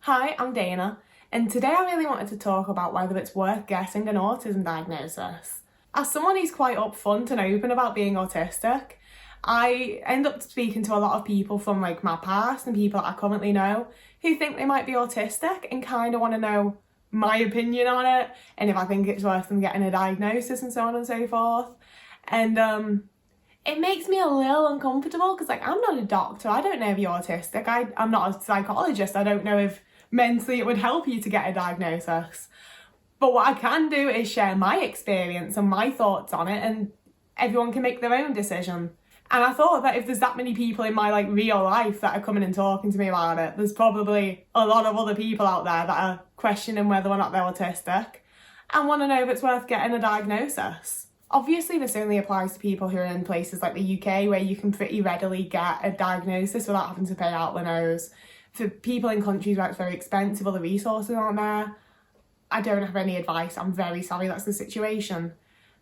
Hi, I'm Dana, and today I really wanted to talk about whether it's worth getting an autism diagnosis. As someone who's quite upfront and open about being autistic, I end up speaking to a lot of people from my past and people that I currently know who think they might be autistic and kind of want to know my opinion on it and if I think it's worth them getting a diagnosis and so on and so forth. And it makes me a little uncomfortable because I'm not a doctor, I don't know if you're autistic, I'm not a psychologist, I don't know if mentally it would help you to get a diagnosis. But what I can do is share my experience and my thoughts on it, and everyone can make their own decision. And I thought that if there's that many people in my real life that are coming and talking to me about it, there's probably a lot of other people out there that are questioning whether or not they're autistic and want to know if it's worth getting a diagnosis. Obviously, this only applies to people who are in places like the UK where you can pretty readily get a diagnosis without having to pay out the nose. For people in countries where it's very expensive or the resources aren't there, I don't have any advice. I'm very sorry that's the situation.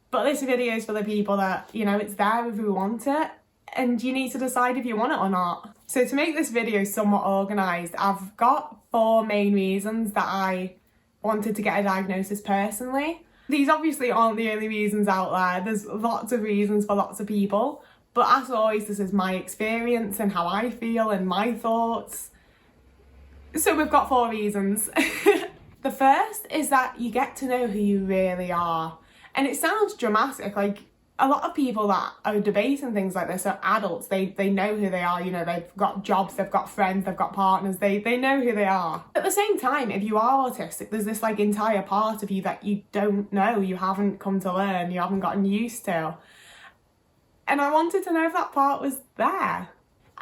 But this video is for the people that, it's there if you want it, and you need to decide if you want it or not. So to make this video somewhat organised, I've got 4 main reasons that I wanted to get a diagnosis personally. These obviously aren't the only reasons out there. There's lots of reasons for lots of people. But as always, this is my experience and how I feel and my thoughts. So we've got 4 reasons. The first is that you get to know who you really are. And it sounds dramatic, a lot of people that are debating things like this are adults. They know who they are, they've got jobs, they've got friends, they've got partners, they know who they are. At the same time, if you are autistic, there's this entire part of you that you don't know, you haven't come to learn, you haven't gotten used to. And I wanted to know if that part was there.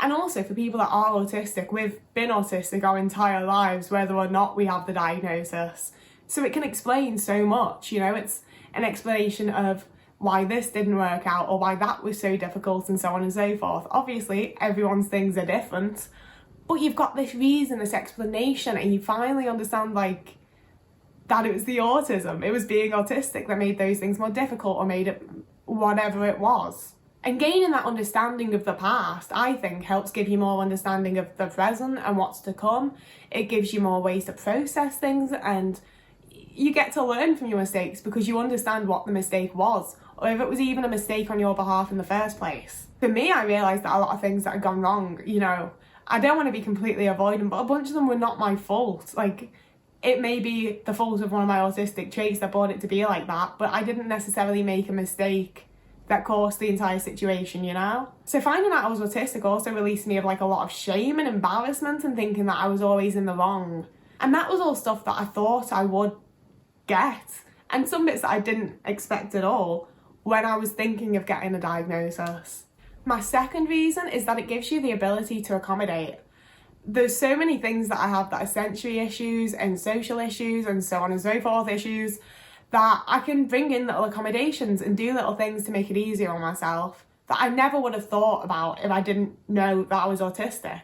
And also for people that are autistic, we've been autistic our entire lives, whether or not we have the diagnosis. So it can explain so much, it's an explanation of why this didn't work out or why that was so difficult and so on and so forth. Obviously, everyone's things are different, but you've got this reason, this explanation, and you finally understand that it was the autism, it was being autistic that made those things more difficult or made it whatever it was. And gaining that understanding of the past, I think, helps give you more understanding of the present and what's to come. It gives you more ways to process things, and you get to learn from your mistakes because you understand what the mistake was, or if it was even a mistake on your behalf in the first place. For me, I realised that a lot of things that had gone wrong, I don't want to be completely avoidant, but a bunch of them were not my fault. It may be the fault of one of my autistic traits that brought it to be like that, but I didn't necessarily make a mistake that caused the entire situation, So finding out I was autistic also released me of a lot of shame and embarrassment and thinking that I was always in the wrong. And that was all stuff that I thought I would get, and some bits that I didn't expect at all when I was thinking of getting a diagnosis. My second reason is that it gives you the ability to accommodate. There's so many things that I have that are sensory issues and social issues and so on and so forth issues that I can bring in little accommodations and do little things to make it easier on myself that I never would have thought about if I didn't know that I was autistic.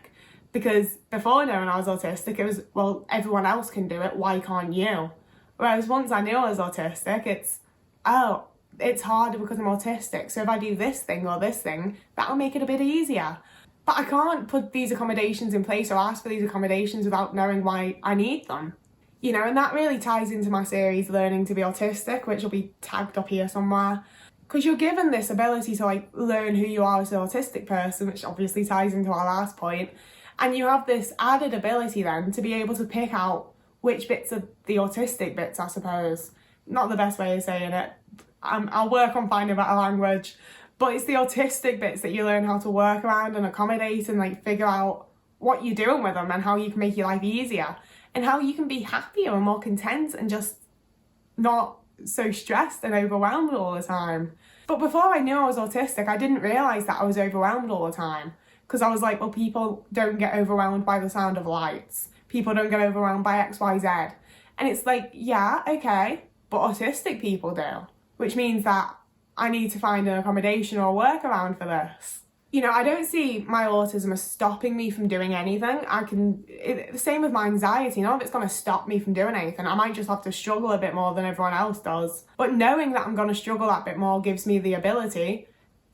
Because before knowing I was autistic, it was, well, everyone else can do it, why can't you? Whereas once I knew I was autistic, it's harder because I'm autistic, so if I do this thing or this thing, that'll make it a bit easier. But I can't put these accommodations in place or ask for these accommodations without knowing why I need them. And that really ties into my series, Learning to be Autistic, which will be tagged up here somewhere. Because you're given this ability to learn who you are as an autistic person, which obviously ties into our last point. And you have this added ability then to be able to pick out which bits are the autistic bits, I suppose. Not the best way of saying it. I'll work on finding a better language. But it's the autistic bits that you learn how to work around and accommodate and figure out what you're doing with them and how you can make your life easier. And how you can be happier and more content and just not so stressed and overwhelmed all the time. But before I knew I was autistic, I didn't realise that I was overwhelmed all the time. Because I was like, well, people don't get overwhelmed by the sound of lights. People don't get overwhelmed by X, Y, Z. And it's yeah, okay, but autistic people do. Which means that I need to find an accommodation or a workaround for this. I don't see my autism as stopping me from doing anything. The same with my anxiety, none of it's going to stop me from doing anything. I might just have to struggle a bit more than everyone else does. But knowing that I'm going to struggle that bit more gives me the ability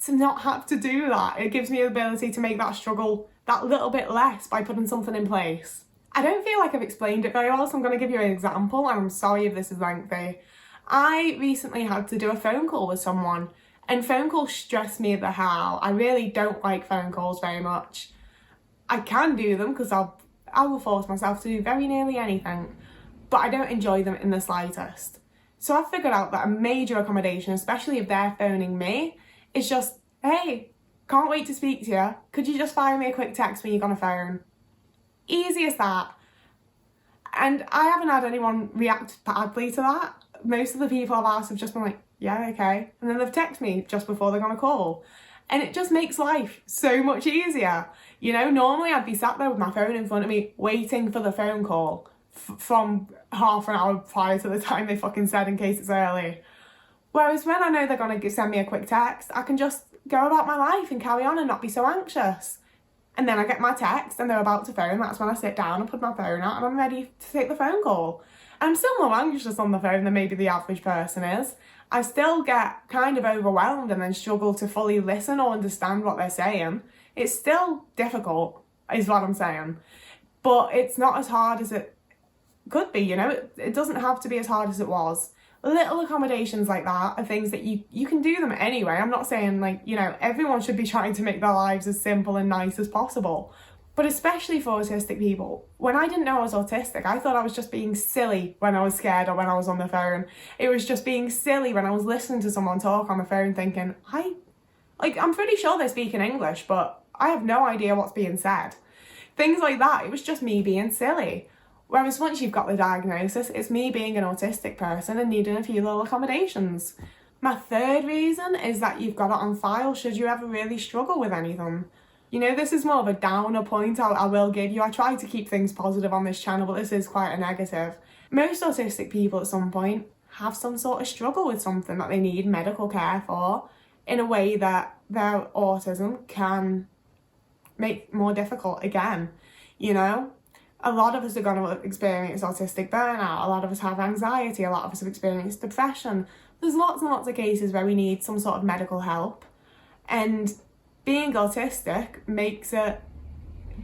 to not have to do that. It gives me the ability to make that struggle that little bit less by putting something in place. I don't feel like I've explained it very well, so I'm going to give you an example, and I'm sorry if this is lengthy. I recently had to do a phone call with someone, and phone calls stress me the hell. I really don't like phone calls very much. I can do them because I will force myself to do very nearly anything, but I don't enjoy them in the slightest. So I've figured out that a major accommodation, especially if they're phoning me, is just, hey, can't wait to speak to you. Could you just fire me a quick text when you're on a phone? Easy as that. And I haven't had anyone react badly to that. Most of the people I've asked have just been like, yeah, okay. And then they've texted me just before they're going to call. And it just makes life so much easier. You know, normally I'd be sat there with my phone in front of me waiting for the phone call from half an hour prior to the time they fucking said in case it's early. Whereas when I know they're going to send me a quick text, I can just go about my life and carry on and not be so anxious. And then I get my text and they're about to phone. That's when I sit down and put my phone out and I'm ready to take the phone call. I'm still more anxious on the phone than maybe the average person is. I still get kind of overwhelmed and then struggle to fully listen or understand what they're saying. It's still difficult, is what I'm saying. But it's not as hard as it could be, you know? It doesn't have to be as hard as it was. Little accommodations like that are things that you can do them anyway. I'm not saying, like, you know, everyone should be trying to make their lives as simple and nice as possible. But especially for autistic people, when I didn't know I was autistic, I thought I was just being silly when I was scared or when I was on the phone. It was just being silly when I was listening to someone talk on the phone thinking, I'm pretty sure they're speaking English, but I have no idea what's being said. Things like that, it was just me being silly. Whereas once you've got the diagnosis, it's me being an autistic person and needing a few little accommodations. My third reason is that you've got it on file should you ever really struggle with anything. You know, this is more of a downer point I will give you. I try to keep things positive on this channel, but this is quite a negative. Most autistic people at some point have some sort of struggle with something that they need medical care for in a way that their autism can make more difficult again, you know? A lot of us are going to experience autistic burnout, a lot of us have anxiety, a lot of us have experienced depression. There's lots and lots of cases where we need some sort of medical help. And being autistic makes it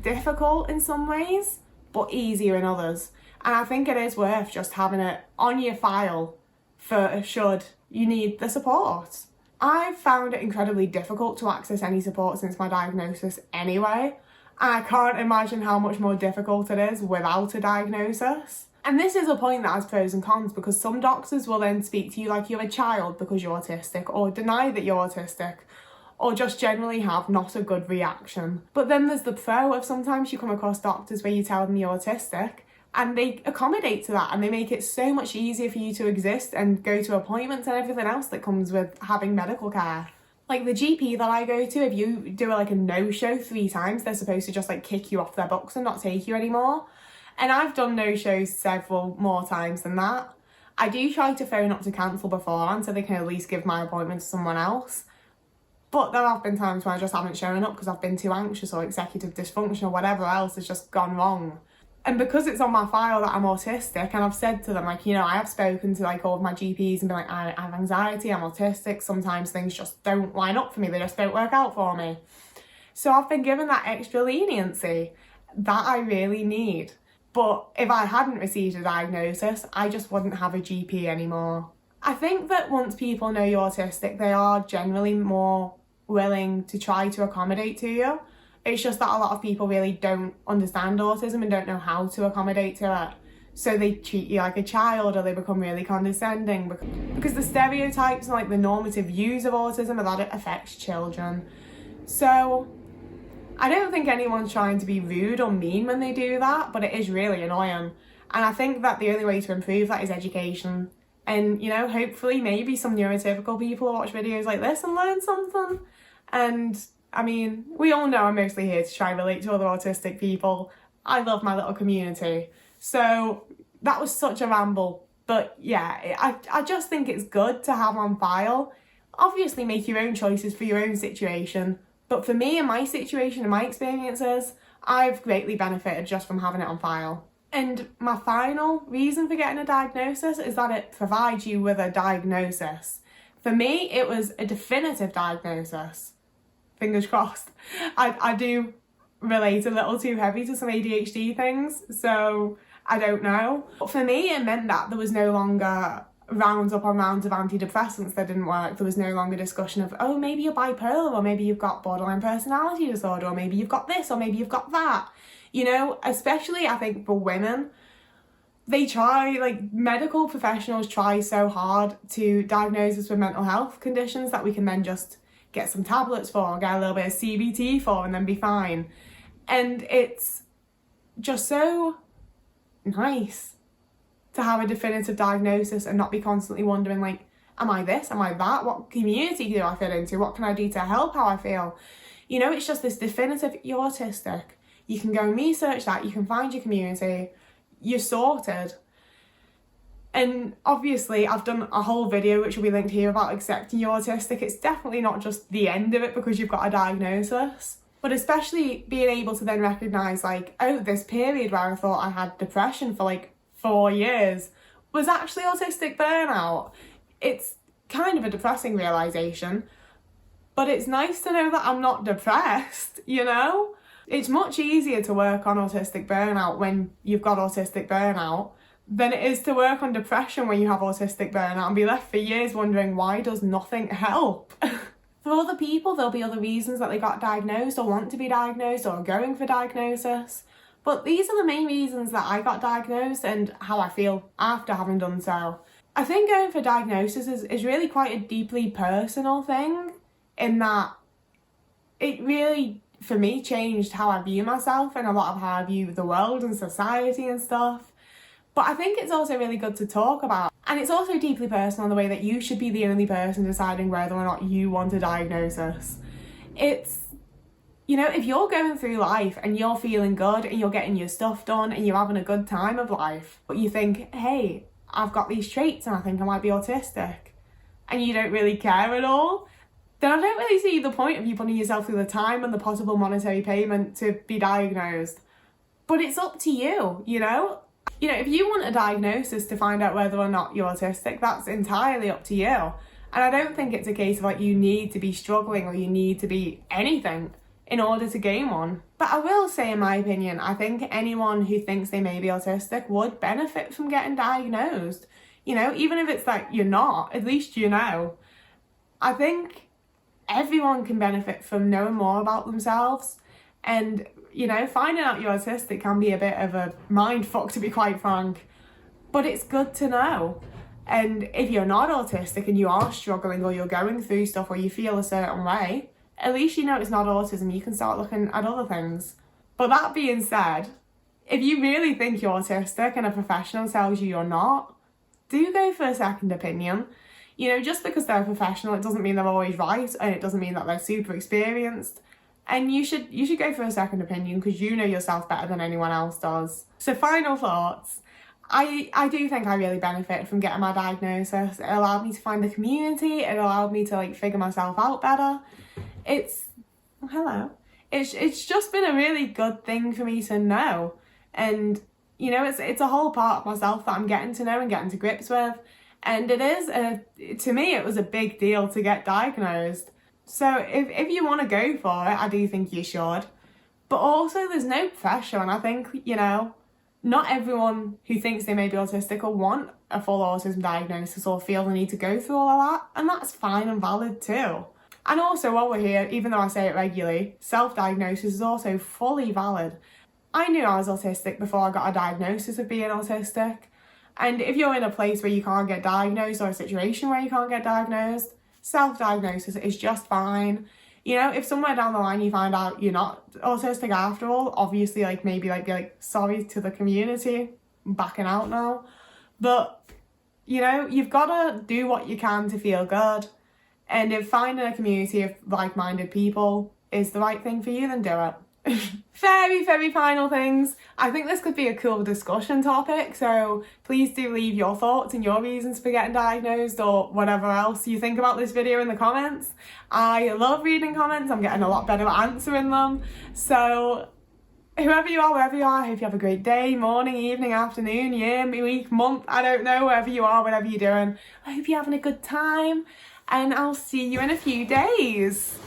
difficult in some ways, but easier in others. And I think it is worth just having it on your file for should you need the support. I've found it incredibly difficult to access any support since my diagnosis anyway. And I can't imagine how much more difficult it is without a diagnosis. And this is a point that has pros and cons because some doctors will then speak to you like you're a child because you're autistic, or deny that you're autistic, or just generally have not a good reaction. But then there's the pro of sometimes you come across doctors where you tell them you're autistic and they accommodate to that and they make it so much easier for you to exist and go to appointments and everything else that comes with having medical care. Like the GP that I go to, if you do like a no-show 3 times, they're supposed to just like kick you off their books and not take you anymore. And I've done no-shows several more times than that. I do try to phone up to cancel beforehand so they can at least give my appointment to someone else. But there have been times when I just haven't shown up because I've been too anxious or executive dysfunction or whatever else has just gone wrong. And because it's on my file that I'm autistic, and I've said to them, like, you know, I have spoken to like all of my GPs and been like, I have anxiety, I'm autistic, sometimes things just don't line up for me, they just don't work out for me. So I've been given that extra leniency that I really need. But if I hadn't received a diagnosis, I just wouldn't have a GP anymore. I think that once people know you're autistic, they are generally more willing to try to accommodate to you. It's just that a lot of people really don't understand autism and don't know how to accommodate to it. So they treat you like a child or they become really condescending because the stereotypes and like the normative views of autism are that it affects children. So I don't think anyone's trying to be rude or mean when they do that, but it is really annoying. And I think that the only way to improve that is education. And, you know, hopefully maybe some neurotypical people will watch videos like this and learn something. And I mean, we all know I'm mostly here to try and relate to other autistic people. I love my little community. So that was such a ramble. But yeah, I just think it's good to have on file. Obviously make your own choices for your own situation. But for me and my situation and my experiences, I've greatly benefited just from having it on file. And my final reason for getting a diagnosis is that it provides you with a diagnosis. For me, it was a definitive diagnosis. Fingers crossed. I do relate a little too heavy to some ADHD things, so I don't know. But for me, it meant that there was no longer rounds upon rounds of antidepressants that didn't work. There was no longer discussion of, oh, maybe you're bipolar, or maybe you've got borderline personality disorder, or maybe you've got this, or maybe you've got that. You know, especially I think for women, they try, like, medical professionals try so hard to diagnose us with mental health conditions that we can then just get some tablets for, or get a little bit of CBT for, and then be fine. And it's just so nice to have a definitive diagnosis and not be constantly wondering, like, am I this? Am I that? What community do I fit into? What can I do to help how I feel? You know, it's just this definitive, you're autistic. You can go and research that, you can find your community, you're sorted. And obviously I've done a whole video which will be linked here about accepting you're autistic. It's definitely not just the end of it because you've got a diagnosis, but especially being able to then recognise, like, oh, this period where I thought I had depression for like 4 years was actually autistic burnout. It's kind of a depressing realisation, but it's nice to know that I'm not depressed, you know? It's much easier to work on autistic burnout when you've got autistic burnout than it is to work on depression when you have autistic burnout and be left for years wondering, why does nothing help? For other people, there'll be other reasons that they got diagnosed or want to be diagnosed or are going for diagnosis. But these are the main reasons that I got diagnosed and how I feel after having done so. I think going for diagnosis is really quite a deeply personal thing, in that it really, for me, changed how I view myself and a lot of how I view the world and society and stuff. But I think it's also really good to talk about. And it's also deeply personal in the way that you should be the only person deciding whether or not you want a diagnosis. It's, you know, if you're going through life and you're feeling good and you're getting your stuff done and you're having a good time of life, but you think, hey, I've got these traits and I think I might be autistic, and you don't really care at all, then I don't really see the point of you putting yourself through the time and the possible monetary payment to be diagnosed. But it's up to you, you know? You know, if you want a diagnosis to find out whether or not you're autistic, that's entirely up to you. And I don't think it's a case of like you need to be struggling or you need to be anything in order to gain one. But I will say, in my opinion, I think anyone who thinks they may be autistic would benefit from getting diagnosed. You know, even if it's like you're not, at least you know. I think everyone can benefit from knowing more about themselves, and, you know, finding out you're autistic can be a bit of a mind fuck, to be quite frank, but it's good to know. And if you're not autistic and you are struggling or you're going through stuff or you feel a certain way, at least you know it's not autism. You can start looking at other things. But that being said, if you really think you're autistic and a professional tells you you're not, do go for a second opinion. You know, just because they're a professional, it doesn't mean they're always right, and it doesn't mean that they're super experienced. And you should go for a second opinion because you know yourself better than anyone else does. So final thoughts. I do think I really benefited from getting my diagnosis. It allowed me to find the community. It allowed me to like figure myself out better. It's just been a really good thing for me to know. And, you know, it's a whole part of myself that I'm getting to know and getting to grips with. And it is, to me, it was a big deal to get diagnosed. So if you want to go for it, I do think you should. But also there's no pressure, and I think, you know, not everyone who thinks they may be autistic will want a full autism diagnosis or feel the need to go through all of that, and that's fine and valid too. And also, while we're here, even though I say it regularly, self-diagnosis is also fully valid. I knew I was autistic before I got a diagnosis of being autistic. And if you're in a place where you can't get diagnosed or a situation where you can't get diagnosed, self-diagnosis is just fine. You know, if somewhere down the line you find out you're not autistic after all, obviously maybe be like, sorry to the community, I'm backing out now. But, you know, you've got to do what you can to feel good. And if finding a community of like-minded people is the right thing for you, then do it. Very, very final things. I think this could be a cool discussion topic, so please do leave your thoughts and your reasons for getting diagnosed or whatever else you think about this video in the comments. I love reading comments. I'm getting a lot better at answering them. So whoever you are, wherever you are, I hope you have a great day, morning, evening, afternoon, year, week, month, I don't know, wherever you are, whatever you're doing. I hope you're having a good time, and I'll see you in a few days.